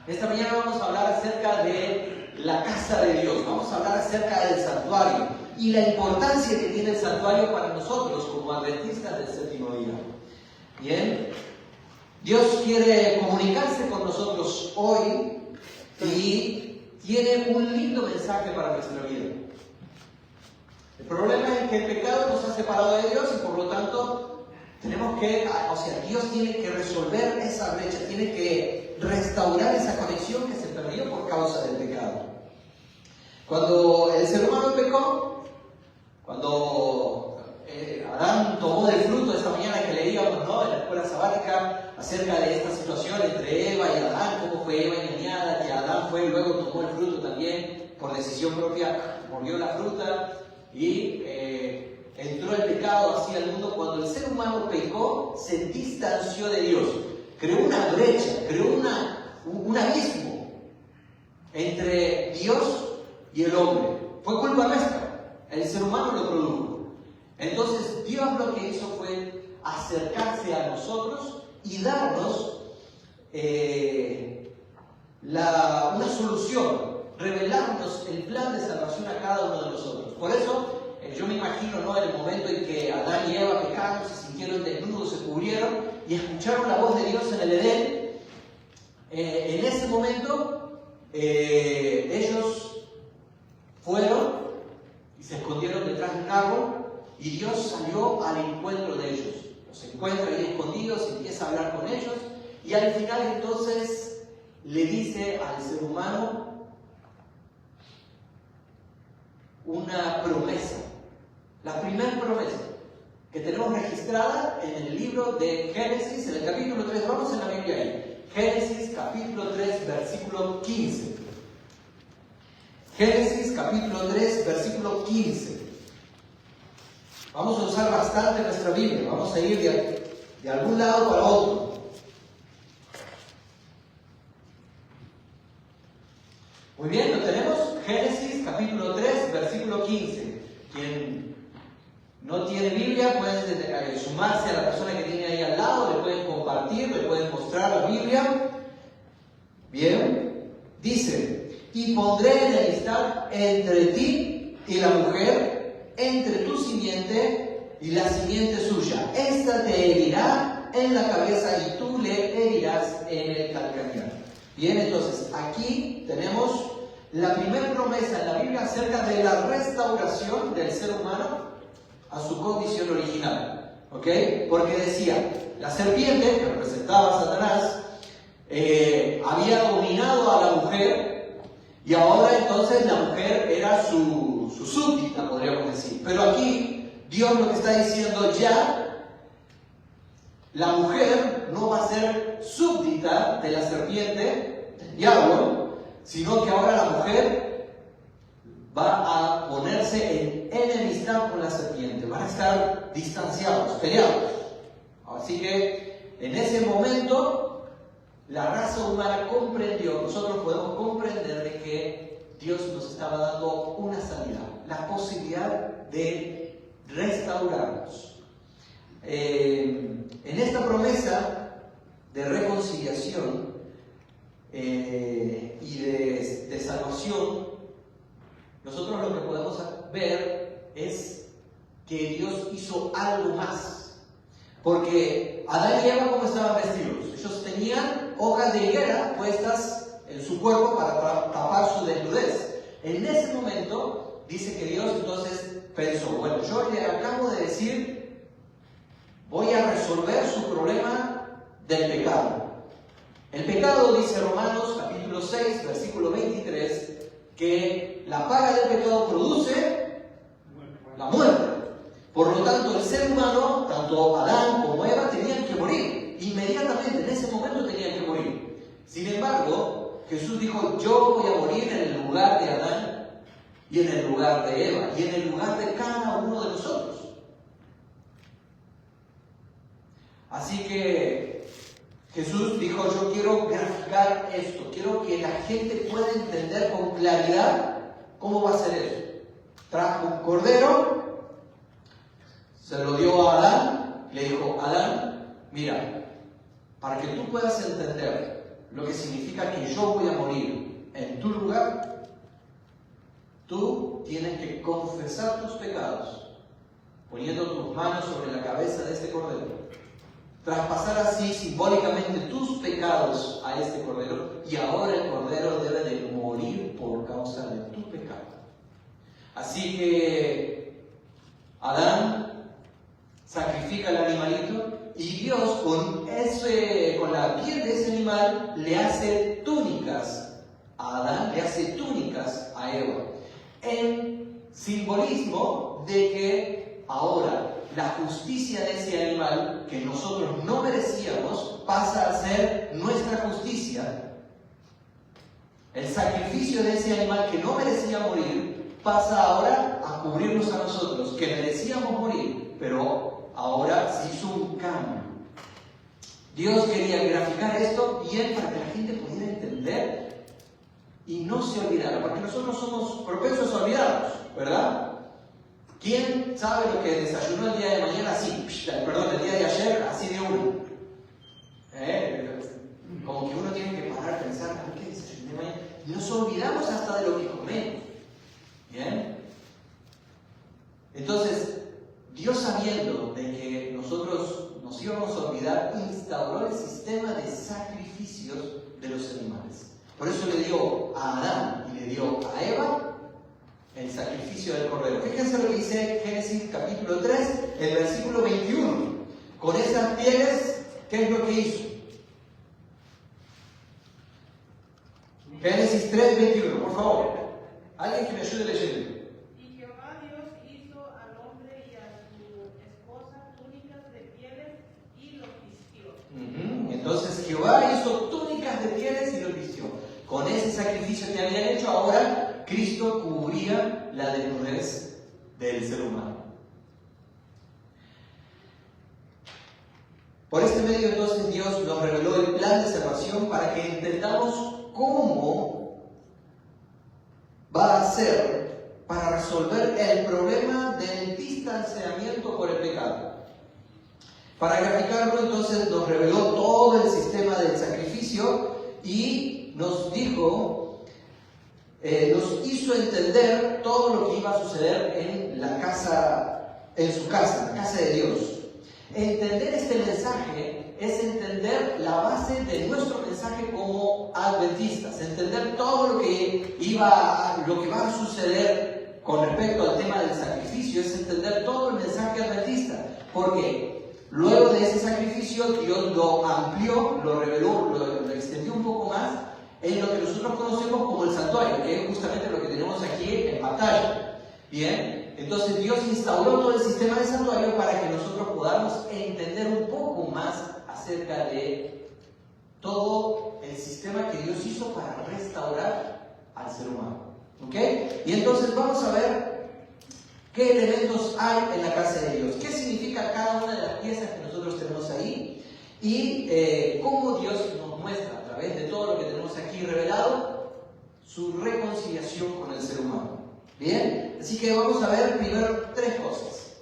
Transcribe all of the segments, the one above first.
Esta mañana vamos a hablar acerca de la casa de Dios, vamos a hablar acerca del santuario y la importancia que tiene el santuario para nosotros como adventistas del séptimo día. Bien, Dios quiere comunicarse con nosotros hoy y tiene un lindo mensaje para nuestra vida. El problema es que el pecado nos ha separado de Dios y por lo tanto Dios tiene que resolver esa brecha, tiene que restaurar esa conexión que se perdió por causa del pecado. Cuando el ser humano pecó, cuando Adán tomó del fruto esta mañana que leíamos, ¿no?, en la escuela sabática acerca de esta situación entre Eva y Adán, cómo fue Eva engañada, que Adán fue y luego tomó el fruto también por decisión propia, mordió la fruta y entró el pecado hacia el mundo. Cuando el ser humano pecó, se distanció de Dios, creó una brecha, creó un abismo entre Dios y el hombre. Fue culpa nuestra, el ser humano lo produjo. Entonces Dios lo que hizo fue acercarse a nosotros y darnos una solución, revelarnos el plan de salvación a cada uno de nosotros. Por eso yo me imagino, ¿no?, en el momento en que Adán y Eva pecaron, se sintieron desnudos, se cubrieron y escucharon la voz de Dios en el Edén. En ese momento ellos fueron y se escondieron detrás de un árbol y Dios salió al encuentro de ellos. Los encuentra ahí escondidos, empieza a hablar con ellos y al final entonces le dice al ser humano una promesa. La primera promesa que tenemos registrada en el libro de Génesis, en el capítulo 3, vamos en la Biblia ahí. Génesis capítulo 3, versículo 15. Génesis capítulo 3, versículo 15. Vamos a usar bastante nuestra Biblia, vamos a ir de algún lado para otro. Muy bien, lo tenemos. Génesis capítulo 3, versículo 15. Quien no tiene Biblia puede sumarse a la persona que tiene ahí al lado, le pueden compartir, le pueden mostrar la Biblia. Bien, dice: y pondré enemistad entre ti y la mujer, entre tu simiente y la simiente suya. Esta te herirá en la cabeza y tú le herirás en el calcañar. Bien, entonces aquí tenemos la primera promesa en la Biblia acerca de la restauración del ser humano a su condición original. ¿Ok? Porque decía, la serpiente, que representaba a Satanás, había dominado a la mujer y ahora entonces la mujer era su súbdita, podríamos decir. Pero aquí Dios lo que está diciendo, ya la mujer no va a ser súbdita de la serpiente, del diablo, sino que ahora la mujer va a ponerse en enemistad con la serpiente, van a estar distanciados, peleados. Así que en ese momento la raza humana comprendió, nosotros podemos comprender de que Dios nos estaba dando una salida, la posibilidad de restaurarnos. En esta promesa de reconciliación y de salvación, nosotros lo que podemos ver es que Dios hizo algo más. Porque Adán y Eva, ¿cómo estaban vestidos? Ellos tenían hojas de higuera puestas en su cuerpo para tapar su desnudez. En ese momento, dice que Dios entonces pensó, bueno, yo le acabo de decir, voy a resolver su problema del pecado. El pecado, dice Romanos capítulo 6, versículo 23, que la paga del pecado produce la muerte. Por lo tanto, el ser humano, tanto Adán como Eva, tenían que morir. Inmediatamente, en ese momento tenían que morir. Sin embargo, Jesús dijo, yo voy a morir en el lugar de Adán y en el lugar de Eva y en el lugar de cada uno de nosotros. Así que Jesús dijo, yo quiero graficar esto, quiero que la gente pueda entender con claridad cómo va a ser eso. Trajo un cordero, se lo dio a Adán, le dijo, Adán, mira, para que tú puedas entender lo que significa que yo voy a morir en tu lugar, tú tienes que confesar tus pecados, poniendo tus manos sobre la cabeza de este cordero. Traspasar así simbólicamente tus pecados a este cordero, y ahora el cordero debe de morir por causa de tu pecado. Así que Adán sacrifica el animalito y Dios con la piel de ese animal le hace túnicas a Adán, le hace túnicas a Eva, en simbolismo de que ahora la justicia de ese animal que nosotros no merecíamos pasa a ser nuestra justicia. El sacrificio de ese animal que no merecía morir pasa ahora a cubrirnos a nosotros, que merecíamos morir, pero ahora se hizo un cambio. Dios quería graficar esto bien para que la gente pudiera entender y no se olvidara, porque nosotros somos propensos a olvidarnos, ¿verdad? ¿Quién sabe lo que desayunó el día de mañana así? El día de ayer así de uno. Como que uno tiene que parar a pensar, ¿qué desayuné mañana? Y nos olvidamos hasta de lo que comemos. ¿Bien? Entonces, Dios, sabiendo de que nosotros nos íbamos a olvidar, instauró el sistema de sacrificios de los animales. Por eso le dio a Adán y le dio a Eva el sacrificio del cordero. Fíjense lo que dice Génesis capítulo 3, el versículo 21. Con esas pieles, ¿qué es lo que hizo? Génesis 3, 21, por favor. Alguien que me ayude leyendo. Y Jehová Dios hizo al hombre y a su esposa túnicas de pieles y los vistió. Entonces Jehová hizo túnicas de pieles y los vistió. Con ese sacrificio que habían hecho, ahora Cristo cubría la desnudez del ser humano. Por este medio, entonces, Dios nos reveló el plan de salvación para que entendamos cómo va a ser para resolver el problema del distanciamiento por el pecado. Para graficarlo, entonces, nos reveló todo el sistema del sacrificio y nos dijo, nos hizo entender todo lo que iba a suceder en la casa, en su casa, la casa de Dios. Entender este mensaje es entender la base de nuestro mensaje como adventistas, entender todo lo que va a suceder con respecto al tema del sacrificio, es entender todo el mensaje adventista, porque luego de ese sacrificio Dios lo amplió, lo reveló, lo extendió un poco más en lo que nosotros conocemos como el santuario, que es justamente lo que tenemos aquí en pantalla. Bien, entonces Dios instauró todo el sistema del santuario para que nosotros podamos entender un poco más acerca de todo el sistema que Dios hizo para restaurar al ser humano. ¿Ok? Y entonces vamos a ver qué elementos hay en la casa de Dios, qué significa cada una de las piezas que nosotros tenemos ahí y cómo Dios nos muestra a través de todo lo que tenemos aquí revelado su reconciliación con el ser humano. Bien, así que vamos a ver primero tres cosas: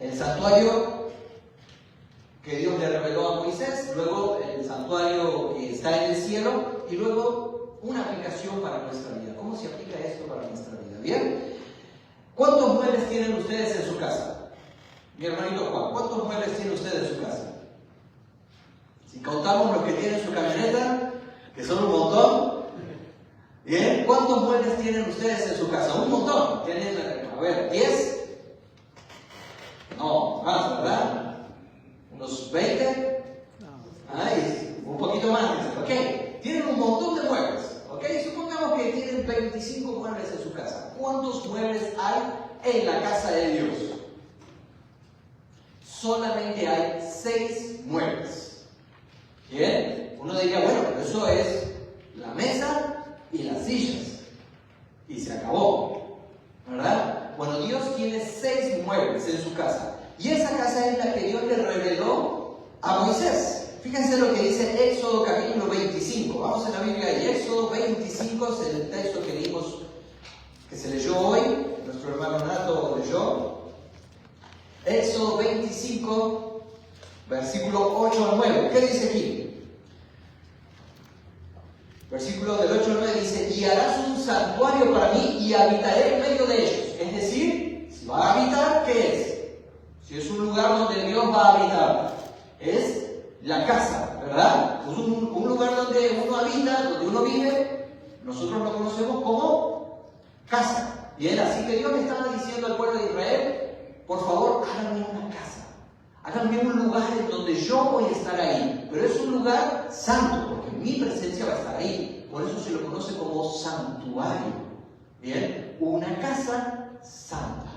el santuario que Dios le reveló a Moisés, luego el santuario que está en el cielo y luego una aplicación para nuestra vida. ¿Cómo se aplica esto para nuestra vida? Bien, ¿cuántos muebles tienen ustedes en su casa? Mi hermanito Juan, ¿cuántos muebles tiene usted en su casa? Si contamos los que tiene en su camioneta, que son un montón. Bien, ¿cuántos muebles tienen ustedes en su casa? Un montón. ¿Tienen, a ver, 10? No, más, ¿verdad? ¿Unos 20? Ay, un poquito más. Ok, tienen un montón de muebles. Ok, supongamos que tienen 25 muebles en su casa. ¿Cuántos muebles hay en la casa de Dios? Solamente hay 6 muebles. Bien, uno diría, bueno, pero eso es la mesa y las sillas, y se acabó, ¿verdad? Bueno, Dios tiene 6 muebles en su casa, y esa casa es la que Dios le reveló a Moisés. Fíjense lo que dice Éxodo capítulo 25, vamos a la Biblia ahí. Éxodo 25 es el texto que leímos, que se leyó hoy, nuestro hermano Nato leyó. Éxodo 25, versículo 8 al 9, ¿qué dice aquí? Versículo del 8 al 9 dice, y harás un santuario para mí y habitaré en medio de ellos. Es decir, si va a habitar, ¿qué es? Si es un lugar donde Dios va a habitar, es la casa, ¿verdad? Es un lugar donde uno habita, donde uno vive, nosotros lo conocemos como casa. Bien, así que Dios le estaba diciendo al pueblo de Israel, por favor, háganme una casa, háganme un lugar en donde yo voy a estar ahí, pero es un lugar santo, porque mi presencia va a estar ahí, por eso se lo conoce como santuario. Bien, una casa santa.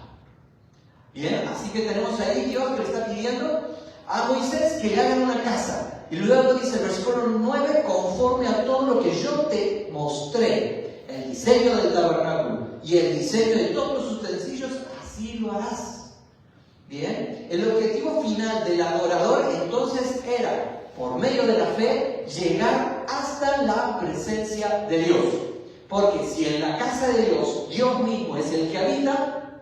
Bien, así que tenemos ahí Dios que le está pidiendo a Moisés que le hagan una casa. Y luego dice el versículo 9, conforme a todo lo que yo te mostré, el diseño del tabernáculo y el diseño de todos los utensilios, así lo harás. Bien, el objetivo final del adorador entonces era, por medio de la fe, llegar hasta la presencia de Dios. Porque si en la casa de Dios, Dios mismo es el que habita,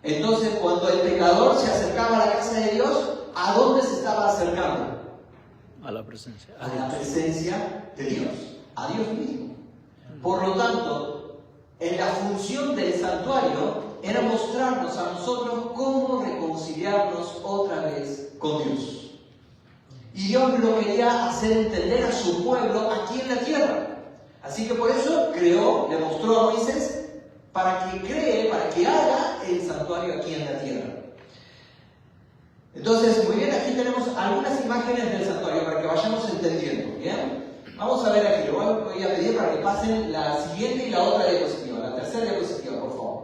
entonces cuando el pecador se acercaba a la casa de Dios, ¿a dónde se estaba acercando? A la presencia. A la presencia de Dios, a Dios mismo. Por lo tanto, en la función del santuario era mostrarnos a nosotros cómo reconciliarnos otra vez con Dios. Y Dios lo quería hacer entender a su pueblo aquí en la tierra. Así que por eso creó, le mostró a Moisés para que haga el santuario aquí en la tierra. Entonces, muy bien, aquí tenemos algunas imágenes del santuario para que vayamos entendiendo, ¿bien? Vamos a ver aquí, lo voy a pedir para que pasen la siguiente y la otra diapositiva, la tercera diapositiva, por favor.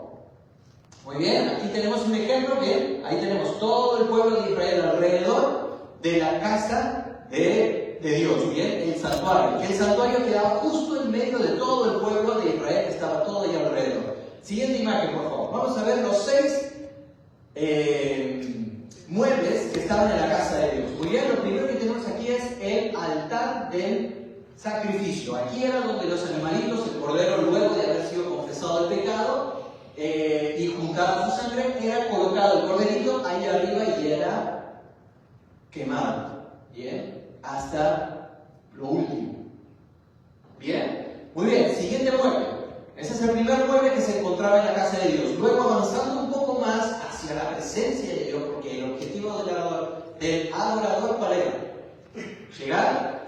Muy bien, aquí tenemos un ejemplo, bien, ahí tenemos todo el pueblo de Israel alrededor de la casa de Dios, bien, el santuario. Que el santuario quedaba justo en medio de todo el pueblo de Israel, que estaba todo ahí alrededor. Siguiente imagen, por favor. Vamos a ver los 6 muebles que estaban en la casa de Dios. Muy bien, lo primero que tenemos aquí es el altar del sacrificio. Aquí era donde los animalitos, el cordero, luego de haber sido confesado el pecado y juntado su sangre, era colocado el corderito ahí arriba y era quemado. Bien, hasta lo último. Bien, muy bien, siguiente mueble. Ese es el primer mueble que se encontraba en la casa de Dios. Luego, avanzando un poco más hacia la presencia de Dios, porque el objetivo del adorador, ¿cuál era? Llegar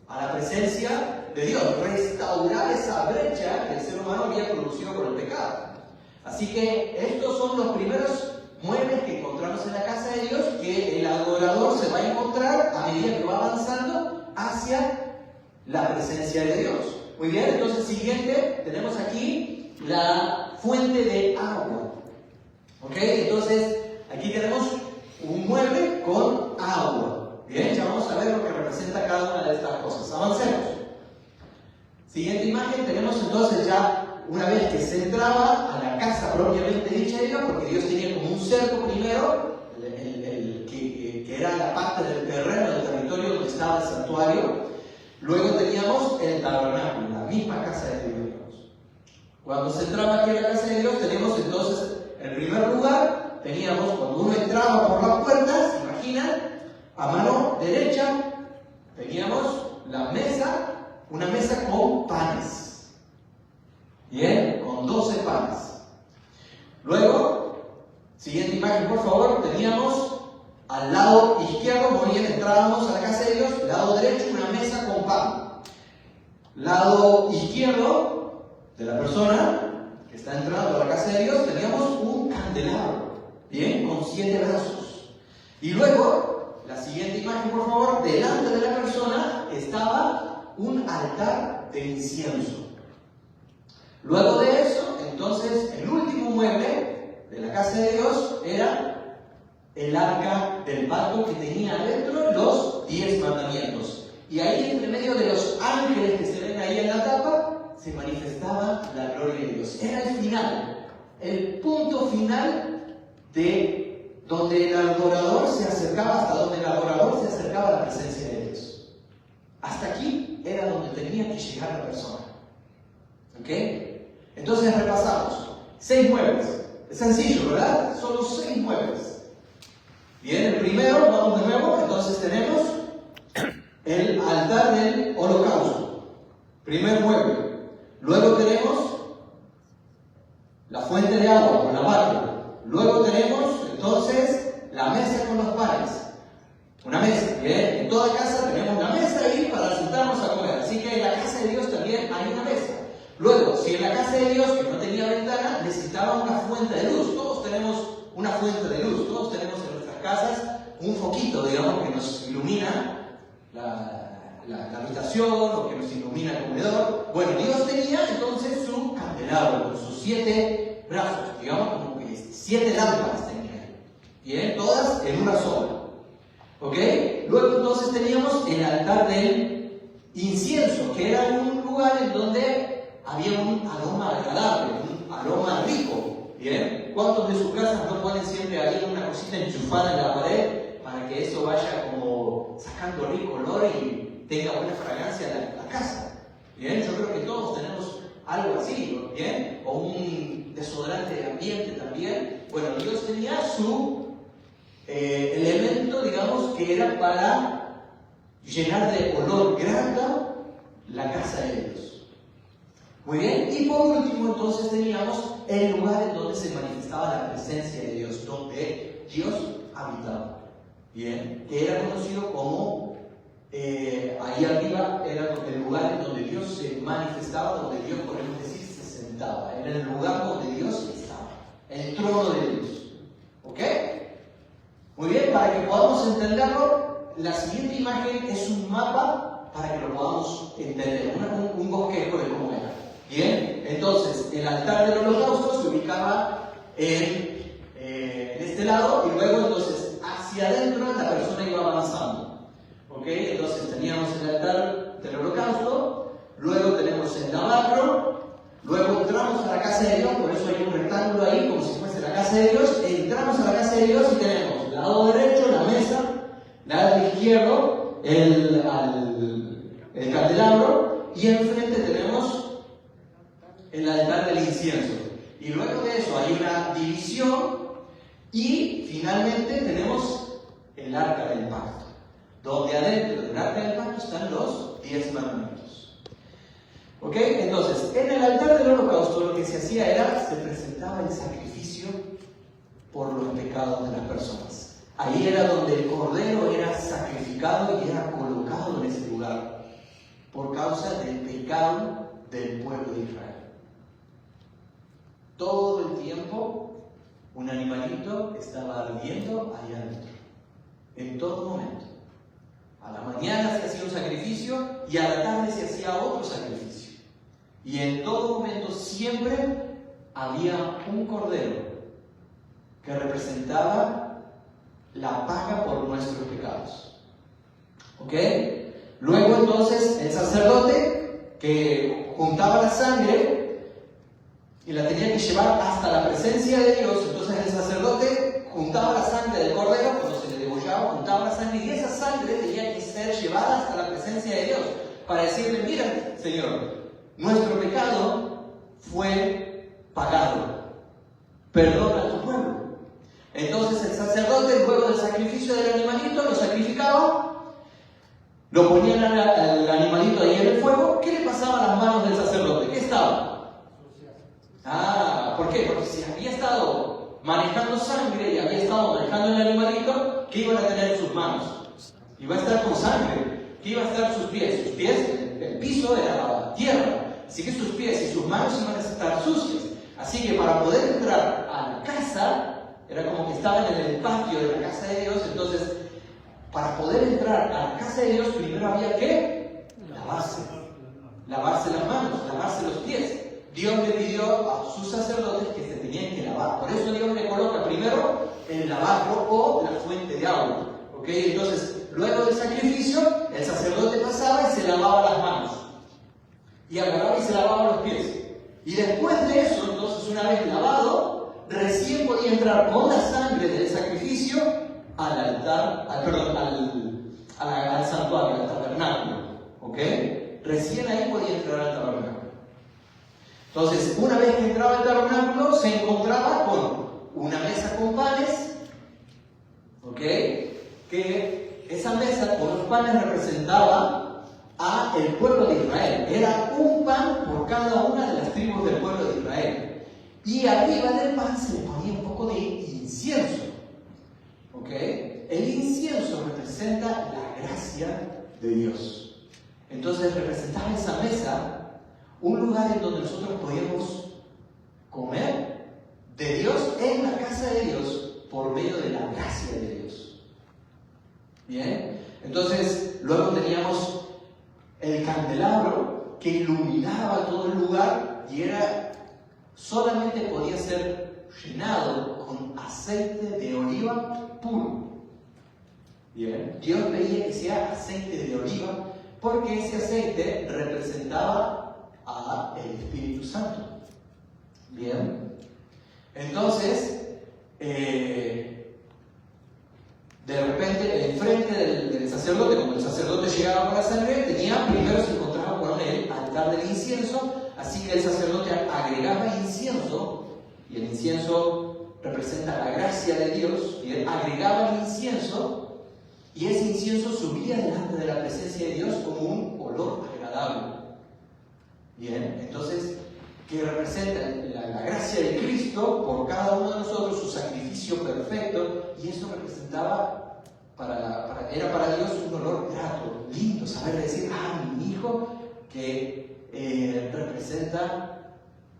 a la presencia de Dios, restaurar esa brecha que el ser humano había producido por el pecado. Así que estos son los primeros muebles que encontramos en la casa de Dios, que el adorador se va a encontrar a medida que va avanzando hacia la presencia de Dios. Muy bien, entonces siguiente, tenemos aquí la fuente de agua. ¿Ok? Entonces, aquí tenemos un mueble con agua. Bien, ya vamos a ver lo que representa cada una de estas cosas. Avancemos. Siguiente imagen, tenemos entonces ya, una vez que se entraba a la casa propiamente dicha de Dios, porque Dios tenía como un cerco primero, que era la parte del terreno, del territorio donde estaba el santuario. Luego teníamos el tabernáculo, la misma casa de Dios. Cuando se entraba aquí a la casa de Dios, tenemos entonces, en primer lugar, teníamos, cuando uno entraba por las puertas, ¿se imaginan? A mano derecha, teníamos la mesa, una mesa con panes. Bien, con 12 panes. Luego, siguiente imagen, por favor, teníamos al lado izquierdo, muy bien, entrábamos a la casa de Dios, lado derecho, una mesa con pan. Lado izquierdo de la persona que está entrando a la casa de Dios, teníamos un candelabro, bien, con 7 brazos. Y luego, la siguiente imagen, por favor, delante de la persona estaba un altar de incienso. Luego de eso, entonces, el último mueble de la casa de Dios era el arca del pacto, que tenía adentro los 10 mandamientos. Y ahí, entre medio de los ángeles que se ven ahí en la tapa, se manifestaba la gloria de Dios. Era el final, el punto final de donde el adorador se acercaba, hasta donde el adorador se acercaba a la presencia de Dios. Hasta aquí era donde tenía que llegar la persona. ¿Ok? Entonces repasamos. 6 muebles. Es sencillo, ¿verdad? Solo 6 muebles. Bien, el primero, vamos de nuevo, entonces tenemos el altar del holocausto. primer mueble. Luego tenemos la fuente de agua con la barra. Luego tenemos entonces la mesa con los panes. Una mesa, bien. En toda casa tenemos una mesa ahí para sentarnos a comer. Así que en la casa de Dios también hay una mesa. Luego, si en la casa de Dios, que no tenía ventana, necesitaba una fuente de luz. Todos tenemos una fuente de luz. Todos tenemos en nuestras casas un foquito, digamos, que nos ilumina la habitación o que nos ilumina el comedor. Bueno, Dios tenía entonces su candelabro con sus 7 brazos, digamos, como que 7 lámparas tenía. Bien, todas en una sola. ¿Ok? Luego entonces teníamos el altar del incienso, que era un lugar en donde había un aroma agradable, un aroma rico. ¿Bien? ¿Cuántos de sus casas no ponen siempre ahí una cosita enchufada en la pared para que eso vaya como sacando rico olor y tenga buena fragancia la casa? ¿Bien? Yo creo que todos tenemos algo así, ¿bien? O un desodorante de ambiente también. Bueno, Dios tenía su elemento, digamos, que era para llenar de olor grato la casa de Dios. Muy bien, y por último entonces teníamos el lugar en donde se manifestaba la presencia de Dios, donde Dios habitaba. Bien, que era conocido como, ahí arriba era el lugar en donde Dios se manifestaba, donde Dios, podemos decir, se sentaba. Era el lugar donde Dios estaba, el trono de Dios. ¿Ok? Muy bien, para que podamos entenderlo, la siguiente imagen es un mapa para que lo podamos entender, un bosquejo de cómo era. Bien, entonces el altar del holocausto se ubicaba en este lado y luego entonces hacia adentro la persona iba avanzando. ¿Ok? Entonces teníamos el altar del holocausto, luego tenemos el lavacro, luego entramos a la casa de Dios, por eso hay un rectángulo ahí como si fuese la casa de Dios. Entramos a la casa de Dios y tenemos lado derecho la mesa, lado izquierdo el candelabro y enfrente tenemos el altar del incienso. Y luego de eso hay una división y finalmente tenemos el arca del pacto, donde adentro del arca del pacto están los 10 mandamientos. ¿Ok? Entonces, en el altar del holocausto lo que se hacía era, se presentaba el sacrificio por los pecados de las personas. Ahí era donde el cordero era sacrificado y era colocado en ese lugar por causa del pecado del pueblo de Israel. Todo el tiempo un animalito estaba ardiendo ahí adentro, en todo momento. A la mañana se hacía un sacrificio y a la tarde se hacía otro sacrificio. Y en todo momento siempre había un cordero que representaba la paga por nuestros pecados. ¿Ok? Luego entonces el sacerdote que juntaba la sangre y la tenía que llevar hasta la presencia de Dios. Entonces el sacerdote juntaba la sangre del cordero cuando se le degollaba, juntaba la sangre y esa sangre tenía que ser llevada hasta la presencia de Dios para decirle: mira, Señor, nuestro pecado fue pagado, perdona a tu pueblo. Entonces el sacerdote, luego del sacrificio del animalito, lo sacrificaba, lo ponían al animalito ahí en el fuego. ¿Qué le pasaba a las manos del sacerdote? ¿Qué estaba? ¿Por qué? Porque si había estado manejando sangre y había estado manejando el animalito, ¿qué iban a tener en sus manos? Iba a estar con sangre. ¿Qué iba a estar sus pies? Sus pies, el piso era tierra, así que sus pies y sus manos iban a estar sucios. Así que para poder entrar a la casa, era como que estaban en el patio de la casa de Dios. Entonces, para poder entrar a la casa de Dios, primero había que lavarse las manos, lavarse los pies. Dios le pidió a sus sacerdotes que se tenían que lavar. Por eso Dios le coloca primero el lavacro o la fuente de agua. ¿Ok? Entonces, luego del sacrificio, el sacerdote pasaba y se lavaba las manos. Y agarraba y se lavaba los pies. Y después de eso, entonces, una vez lavado, recién podía entrar con la sangre del sacrificio al altar, al santuario, al tabernáculo. ¿Ok? Recién ahí podía entrar al tabernáculo. Entonces, una vez que entraba al tabernáculo, se encontraba con una mesa con panes, ¿ok? Que esa mesa con los panes representaba a el pueblo de Israel. Era un pan por cada una de las tribus del pueblo de Israel. Y arriba del pan se le ponía un poco de incienso. ¿Ok? El incienso representa la gracia de Dios. Entonces representaba esa mesa un lugar en donde nosotros podíamos comer de Dios en la casa de Dios por medio de la gracia de Dios. Bien, entonces luego teníamos el candelabro que iluminaba todo el lugar y solamente podía ser llenado con aceite de oliva puro. Bien, Dios pedía que sea aceite de oliva porque ese aceite representaba al Espíritu Santo. Bien, entonces de repente enfrente del sacerdote, como el sacerdote llegaba con la sangre, primero se encontraba con el altar del incienso, así que el sacerdote agregaba incienso, y el incienso representa la gracia de Dios, y él agregaba el incienso, y ese incienso subía delante de la presencia de Dios como un olor agradable. Bien, entonces, que representa la gracia de Cristo por cada uno de nosotros, su sacrificio perfecto, y eso representaba, era para Dios un olor grato, lindo, saber decir, mi hijo, que representa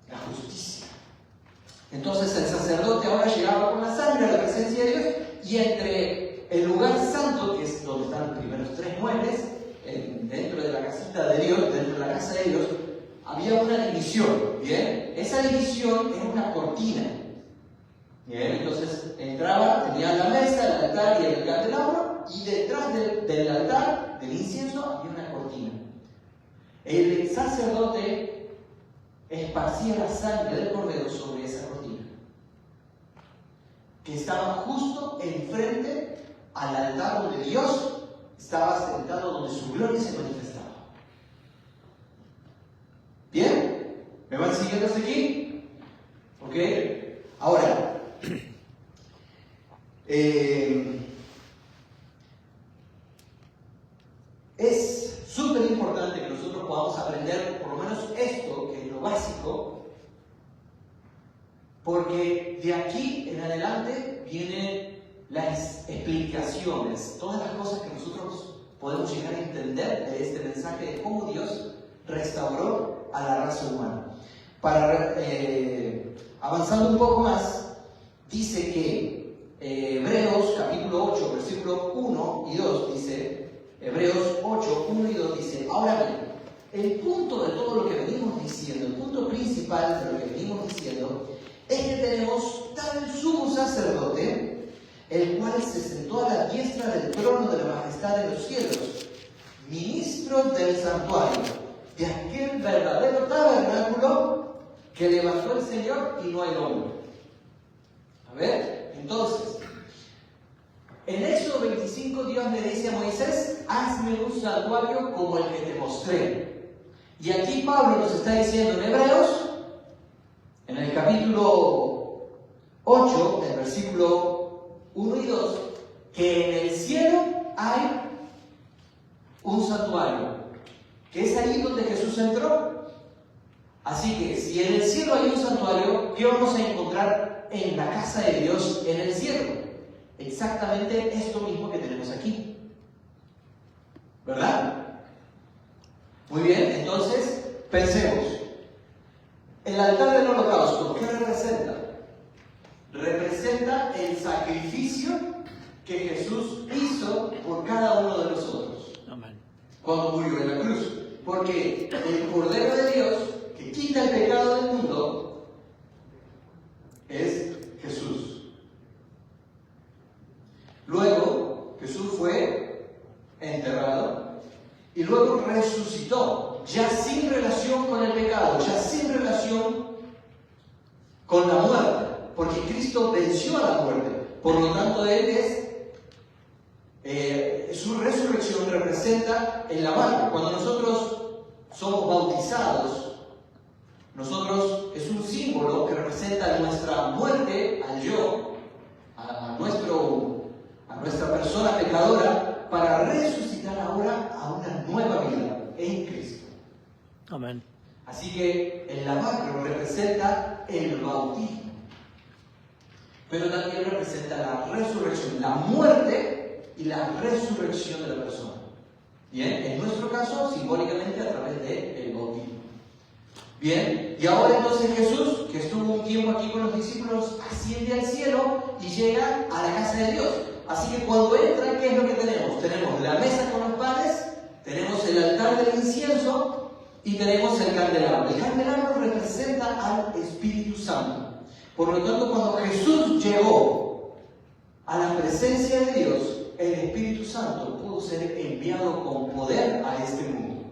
la justicia. Entonces el sacerdote ahora llegaba con la sangre a la presencia de Dios, y entre el lugar santo, que es donde están los primeros 3 muebles, dentro de la casita de Dios, dentro de la casa de Dios, había una división, ¿bien? Esa división era una cortina, ¿bien? Entonces entraba, tenía la mesa, el altar y el candelabro, y detrás del altar, del incienso, había una cortina. El sacerdote esparcía la sangre del cordero sobre esa cortina, que estaba justo enfrente al altar donde Dios estaba sentado, donde su gloria se manifestaba. ¿Bien? ¿Me van siguiendo hasta aquí? ¿Ok? Ahora, es súper importante que nosotros podamos aprender por lo menos esto, que es lo básico, porque de aquí en adelante vienen las explicaciones, todas las cosas que nosotros podemos llegar a entender de este mensaje de cómo Dios restauró a la raza humana. Para avanzando un poco más, dice que Hebreos capítulo 8, versículo 1 y 2 dice, Hebreos 8, 1 y 2 dice, ahora bien, el punto de todo lo que venimos diciendo, el punto principal de lo que venimos diciendo, es que tenemos tal sumo sacerdote, el cual se sentó a la diestra del trono de la majestad de los cielos, ministro del santuario, de aquel verdadero tabernáculo que levantó el Señor y no el hombre. A ver, entonces, en Éxodo 25 Dios le dice a Moisés, hazme un santuario como el que te mostré. Y aquí Pablo nos está diciendo en Hebreos, en el capítulo 8, el versículo 1 y 2, que en el cielo hay un santuario, que es ahí donde Jesús entró. Así que si en el cielo hay un santuario, ¿qué vamos a encontrar en la casa de Dios en el cielo? Exactamente esto mismo que tenemos aquí, ¿verdad? Muy bien, entonces pensemos. El altar del holocausto, ¿qué representa? Representa el sacrificio que Jesús hizo por cada uno de nosotros. Amén. Cuando murió en la cruz. Porque el Cordero de Dios, que quita el pecado del mundo, es Jesús. Luego, Jesús fue enterrado y luego resucitó, ya sin relación con el pecado, ya sin relación con la muerte, porque Cristo venció a la muerte. Por lo tanto, Él su resurrección representa el lavado. Cuando nosotros somos bautizados, es un símbolo que representa nuestra muerte al yo, a nuestra persona pecadora, para resucitar ahora a una nueva vida. en Cristo. Amén. Así que el lavacro representa el bautismo, pero también representa la resurrección, la muerte y la resurrección de la persona. Bien, en nuestro caso, simbólicamente a través del bautismo. Bien, y ahora entonces Jesús, que estuvo un tiempo aquí con los discípulos, asciende al cielo y llega a la casa de Dios. Así que cuando entra, ¿qué es lo que tenemos? Tenemos la mesa con los panes, tenemos el altar del incienso y tenemos el candelabro. El candelabro representa al Espíritu Santo. Por lo tanto, cuando Jesús llegó a la presencia de Dios, el Espíritu Santo pudo ser enviado con poder a este mundo.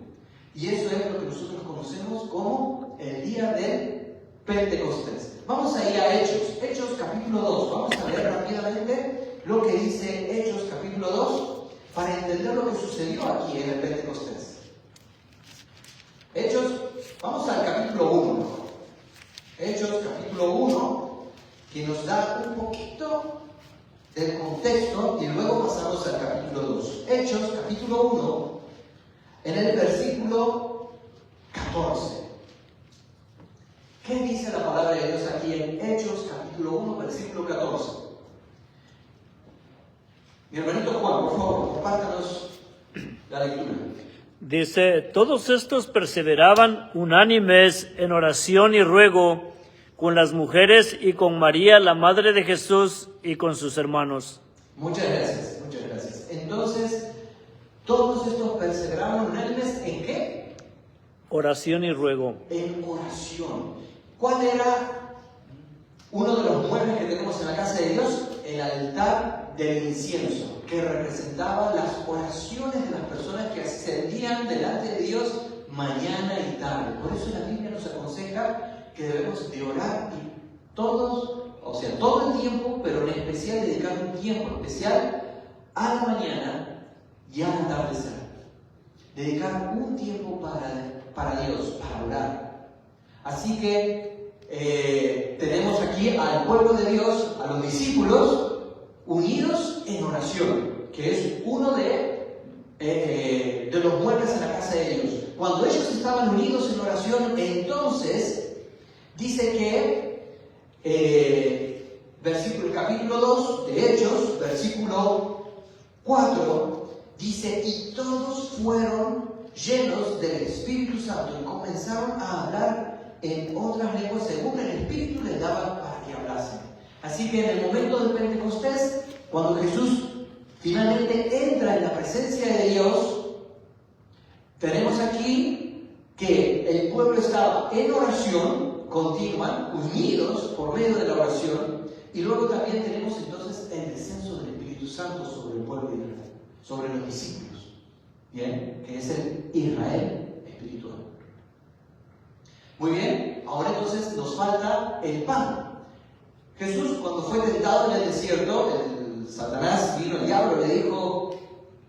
Y eso es lo que nosotros conocemos como el día del Pentecostés. Vamos a ir a Hechos, Hechos capítulo 2. Vamos a leer rápidamente lo que dice Hechos capítulo 2 para entender lo que sucedió aquí en el Pentecostés. Hechos, vamos al capítulo 1. Hechos capítulo 1, que nos da un poquito del contexto y luego pasamos al capítulo 2. Hechos capítulo 1, en el versículo 14. ¿Qué dice la palabra de Dios aquí en Hechos capítulo 1, versículo 14? Mi hermanito Juan, por favor, compártanos la lectura. Dice, todos estos perseveraban unánimes en oración y ruego con las mujeres y con María, la madre de Jesús, y con sus hermanos. Muchas gracias, muchas gracias. Entonces, todos estos perseveraban unánimes ¿en qué? Oración y ruego. En oración. ¿Cuál era uno de los muebles que tenemos en la casa de Dios? El altar del incienso, que representaba las oraciones de las personas que ascendían delante de Dios mañana y tarde. Por eso la Biblia nos aconseja que debemos de orar y todo el tiempo, pero en especial dedicar un tiempo especial a la mañana y al atardecer. Dedicar un tiempo para Dios, para orar. Así que tenemos aquí al pueblo de Dios, a los discípulos, unidos en oración, que es uno de los muebles en la casa de Dios. Cuando ellos estaban unidos en oración, entonces dice que capítulo 2 de Hechos, versículo 4, dice, y todos fueron llenos del Espíritu Santo y comenzaron a hablar en otras lenguas según el Espíritu les daba para que hablasen. Así que en el momento del Pentecostés, cuando Jesús finalmente entra en la presencia de Dios, tenemos aquí que el pueblo estaba en oración continua, unidos por medio de la oración, y luego también tenemos entonces el descenso del Espíritu Santo sobre el pueblo de Israel, sobre los discípulos, ¿bien? Que es el Israel espiritual. Muy bien, ahora entonces nos falta el pan. Jesús, cuando fue tentado en el desierto, Satanás vino, el diablo le dijo,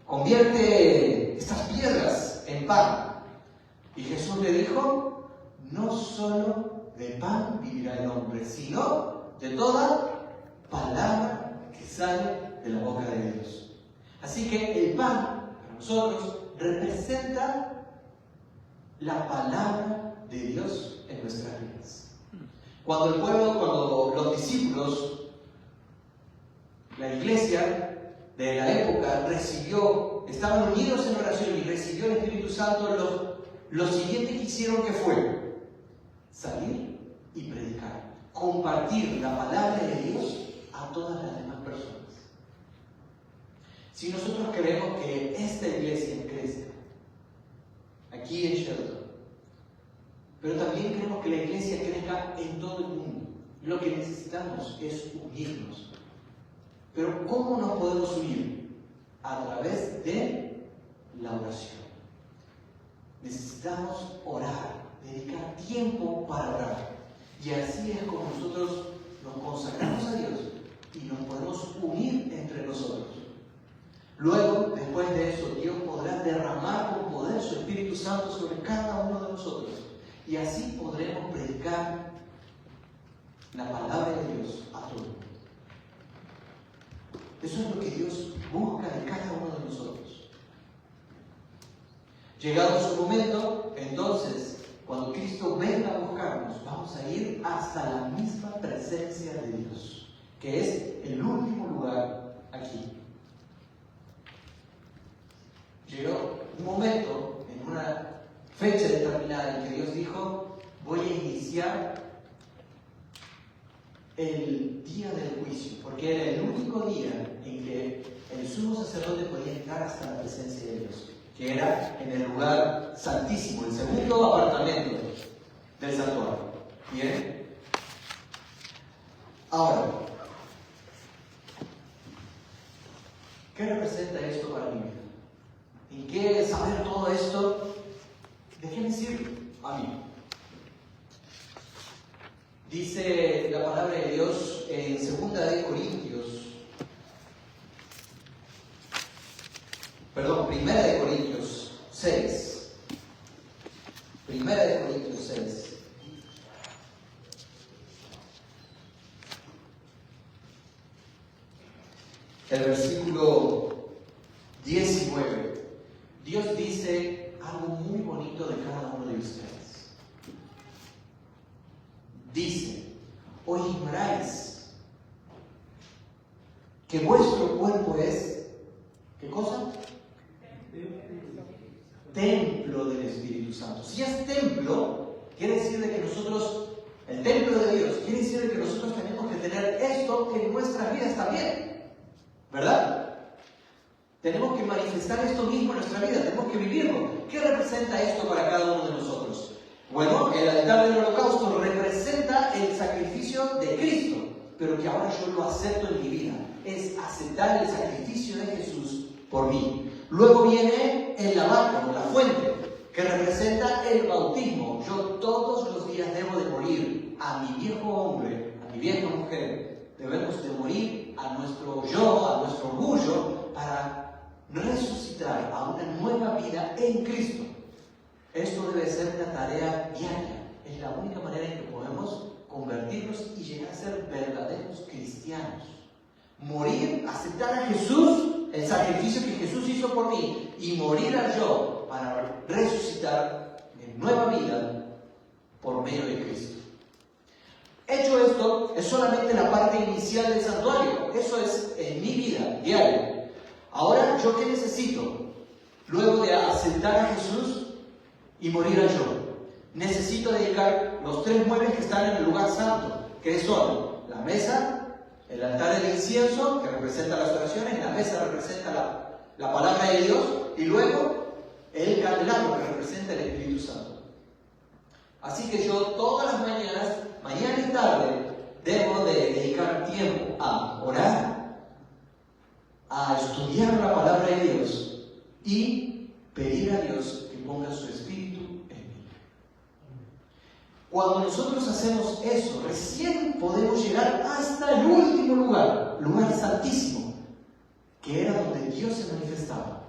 convierte estas piedras en pan. Y Jesús le dijo, no solo de pan vivirá el hombre, sino de toda palabra que sale de la boca de Dios. Así que el pan, para nosotros, representa la palabra de Dios en nuestras vidas. Cuando los discípulos, la iglesia de la época estaban unidos en oración y recibió el Espíritu Santo, lo siguiente que hicieron que fue salir y predicar, compartir la palabra de Dios a todas las demás personas. Si nosotros queremos que esta iglesia crezca, aquí en Shelton, pero también queremos que la iglesia crezca en todo el mundo, lo que necesitamos es unirnos. Pero ¿cómo nos podemos unir? A través de la oración. Necesitamos orar, dedicar tiempo para orar. Y así es como nosotros nos consagramos a Dios y nos podemos unir entre nosotros. Luego, después de eso, Dios podrá derramar con poder su Espíritu Santo sobre cada uno de nosotros. Y así podremos predicar la palabra de Dios a todo el mundo. Eso es lo que Dios busca de cada uno de nosotros. Llegado su momento, entonces, cuando Cristo venga a buscarnos, vamos a ir hasta la misma presencia de Dios, que es el último lugar aquí. Llegó un momento, en una fecha determinada, en que Dios dijo: voy a iniciar el día del juicio, porque era el único día en que el sumo sacerdote podía entrar hasta la presencia de Dios, que era en el lugar santísimo, el segundo apartamento del santuario. ¿Bien? Ahora, ¿qué representa esto para mi vida? ¿En qué saber todo esto? ¿De qué me sirve a mí? Dice la palabra de Dios en 2 Corintios, perdón, 1 Corintios 6. 1 Corintios 6. El versículo 19. Dios dice algo muy bonito de cada uno de ustedes. Dice: ¿o ignoráis que vuestro cuerpo es, ¿qué cosa? Templo del Espíritu Santo. Si es templo, quiere decir de que nosotros, el templo de Dios, quiere decir de que nosotros tenemos que tener esto en nuestras vidas también, ¿verdad? Tenemos que manifestar esto mismo en nuestra vida, tenemos que vivirlo. ¿Qué representa esto para cada uno de nosotros? Bueno, el altar del holocausto representa el sacrificio de Cristo, pero que ahora yo lo acepto en mi vida. Es aceptar el sacrificio de Jesús por mí. Luego viene el lavacro, la fuente, que representa el bautismo. Yo todos los días debo de morir a mi viejo hombre, a mi vieja mujer. Debemos de morir a nuestro yo, a nuestro orgullo, para resucitar a una nueva vida en Cristo. Esto debe ser una tarea diaria. Es la única manera en que podemos convertirnos y llegar a ser verdaderos cristianos. Morir, aceptar a Jesús, el sacrificio que Jesús hizo por mí, y morir al yo para resucitar en nueva vida por medio de Cristo. Hecho esto, es solamente la parte inicial del santuario. Eso es en mi vida diaria. Ahora, ¿yo qué necesito? Luego de aceptar a Jesús y morir al yo, necesito dedicar los 3 muebles que están en el lugar santo, que son la mesa, el altar del incienso, que representa las oraciones, la mesa representa la palabra de Dios, y luego el candelabro, que representa el Espíritu Santo. Así que yo todas las mañanas, mañana y tarde, debo de dedicar tiempo a orar, a estudiar la palabra de Dios y pedir a Dios que ponga su Espíritu en mí. Cuando nosotros hacemos eso, recién podemos llegar hasta el último lugar, lugar santísimo, que era donde Dios se manifestaba.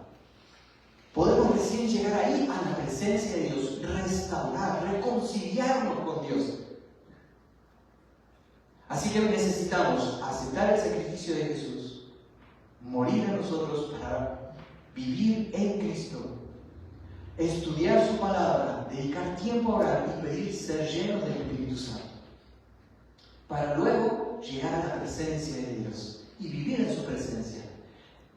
Podemos recién llegar ahí a la presencia de Dios, restaurar, reconciliarnos con Dios. Así que necesitamos aceptar el sacrificio de Jesús, morir a nosotros para vivir en Cristo, estudiar su palabra, dedicar tiempo a orar y pedir ser llenos del Espíritu Santo, para luego llegar a la presencia de Dios y vivir en su presencia.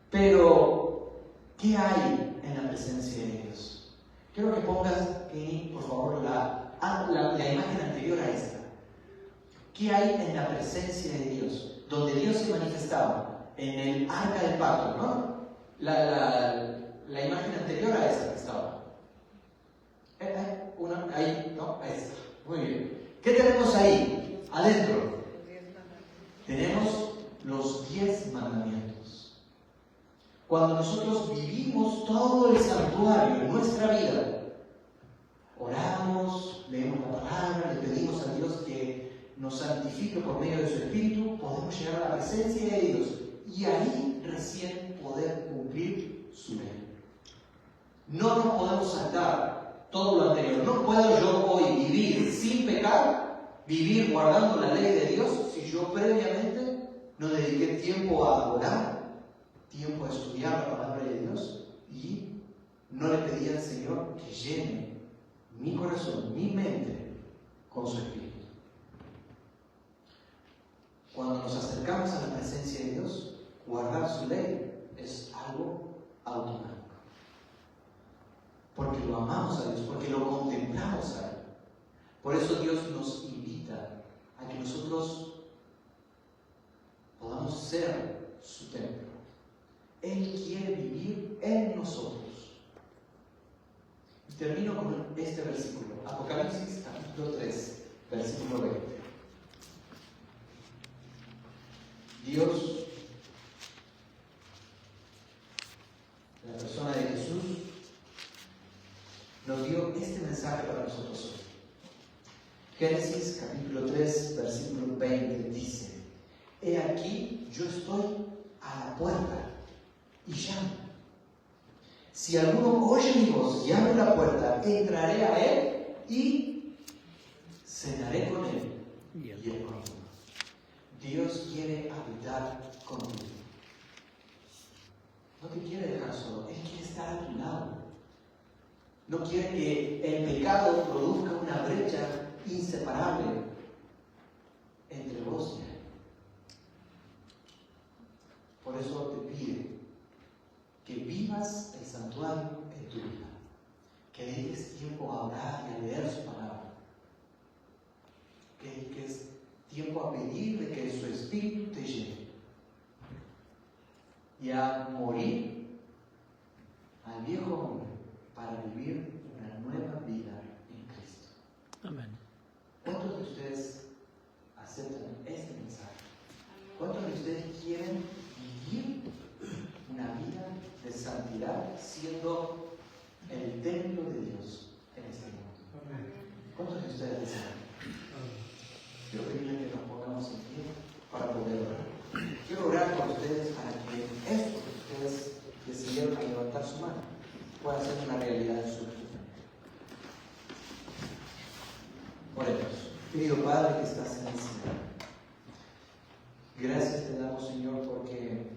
Pero, ¿qué hay en la presencia de Dios? Quiero que pongas ahí, por favor, la imagen anterior a esta. ¿Qué hay en la presencia de Dios? Donde Dios se manifestaba, en el arca del pacto, ¿no? La imagen anterior a esa que estaba. Ahí, ¿no? Ahí está. Muy bien. ¿Qué tenemos ahí? Adentro. Tenemos los 10 mandamientos. Cuando nosotros vivimos todo el santuario en nuestra vida, oramos, leemos la palabra, le pedimos a Dios que nos santifique por medio de su Espíritu, podemos llegar a la presencia de Dios y ahí recién poder cumplir su ley. No nos podemos saltar todo lo anterior. No puedo yo hoy vivir sin pecar, vivir guardando la ley de Dios, si yo previamente no dediqué tiempo a orar, tiempo a estudiar la palabra de Dios y no le pedí al Señor que llene mi corazón, mi mente, con su Espíritu. Cuando nos acercamos a la presencia de Dios, guardar su ley es algo automático. Porque lo amamos a Dios, porque lo contemplamos a Él. Por eso Dios nos invita a que nosotros podamos ser su templo. Él quiere vivir en nosotros. Y termino con este versículo, Apocalipsis capítulo 3, versículo 20. Dios, la persona de Jesús, nos dio este mensaje para nosotros hoy. Génesis capítulo 3, versículo 20 dice: He aquí, yo estoy a la puerta y llamo. Si alguno oye mi voz y abre la puerta, entraré a él y cenaré con él y él conmigo. Dios quiere habitar contigo. No te quiere dejar solo, Él quiere estar a tu lado. No quiere que el pecado produzca una brecha inseparable entre vos y Él. Por eso te pide que vivas el santuario en tu vida, que dediques tiempo a orar y a leer su palabra, que dediques tiempo a pedirle que su Espíritu te llene y a morir al viejo hombre para vivir una nueva vida en Cristo. Amén. ¿Cuántos de ustedes aceptan este mensaje? ¿Cuántos de ustedes quieren vivir una vida de santidad siendo el templo de Dios en este mundo? ¿Cuántos de ustedes desean? Quiero pedirle que nos pongamos en pie para poder orar. Quiero orar por ustedes para que esto que ustedes decidieron levantar su mano pueda ser una realidad en su vida. Oremos. Querido Padre que estás en el cielo, gracias te damos, Señor, porque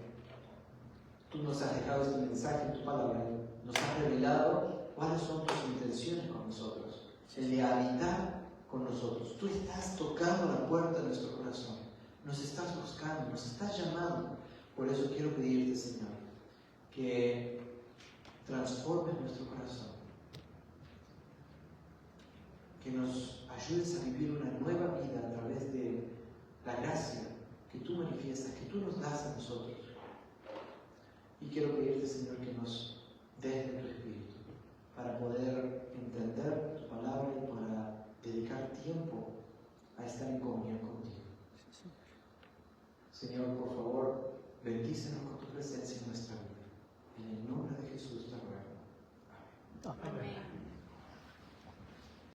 tú nos has dejado este mensaje en tu palabra, nos has revelado cuáles son tus intenciones con nosotros, el de habitar con nosotros. Tú estás tocando la puerta de nuestro corazón, nos estás buscando, nos estás llamando. Por eso quiero pedirte, Señor, que transformes nuestro corazón, que nos ayudes a vivir una nueva vida a través de la gracia que tú manifiestas, que tú nos das a nosotros. Y quiero pedirte, Señor, que nos des de tu Espíritu para poder entender tu palabra y para dedicar tiempo a estar en comunión contigo. Señor, por favor, bendícenos con tu presencia en nuestra vida. En el nombre de Jesús te ruego. Amén. Amén.